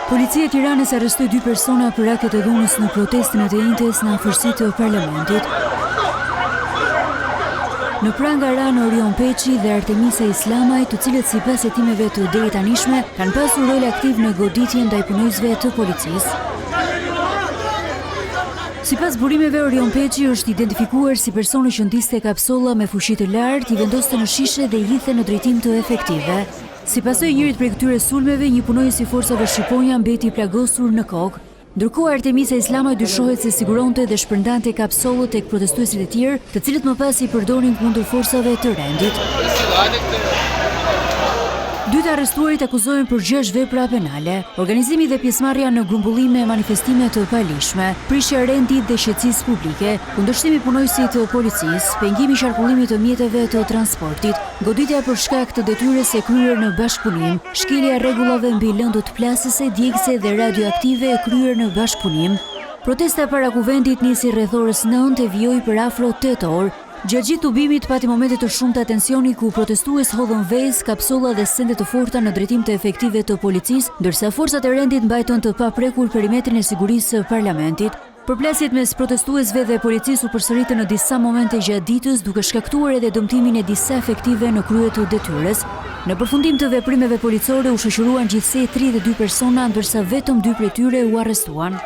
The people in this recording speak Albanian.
Policia e Tiranës arrestoi 2 persona për aktet e dhunës në protestën e të njëjtës në afërsi të parlamentit. Në Prangaran, Orion Peçi dhe Artemisa Islamaj, të cilët sipas hetimeve të deritanishme kanë pasur rol aktiv në goditjen ndaj punojësve të policisë. Sipas burimeve, Orion Peçi është identifikuar si personi që ndiste kapsolla me fuqi të lartë, i vendoste në shishe dhe i lidhte në drejtim të efektive. Si pasojë njërit prej këtyre sulmeve, një punojës i forcave shqiponja mbeti i plagosur në kokë. Ndërkohë Artemisa Islamaj dyshohet se siguronte dhe shpërndante kapsollët tek protestuesit e tjerë, të cilët më pas i përdorin kundër forcave të rendit. 2 të arrestuarit akuzohen për 6 vepra penale, organizimi dhe pjesëmarrja në grumbullime e manifestime të palishme, prishja e rendit dhe qetësisë publike, kundërshtimi punojësit të policisë, pengimi i qarkullimit të mjeteve të transportit, goditja për shkak të detyrës së kryer në bashkëpunim, shkelja e rregullave mbi lëndët plasëse, djegëse dhe radioaktive e kryer në bashkëpunim. Protesta para kuvendit nisi rreth orës 9 e vijoi për afro 8 orë. Gjatë gjithë tubimit pati momente të shumta tensioni ku protestues hodhën vezë, kapsolla dhe sende të forta në drejtim të efektive të policisë, ndërsa forcat e rendit mbajtën të paprekur perimetrin e sigurisë së parlamentit. Përplasjet mes protestuesve dhe policisë u përsëritën në disa momente gjatë ditës, duke shkaktuar edhe dëmtimin e disa efektive në krye të detyrës. Në përfundim të veprimeve policore u shoqëruan gjithsej 32 persona, ndërsa vetëm 2 prej tyre u arrestuan.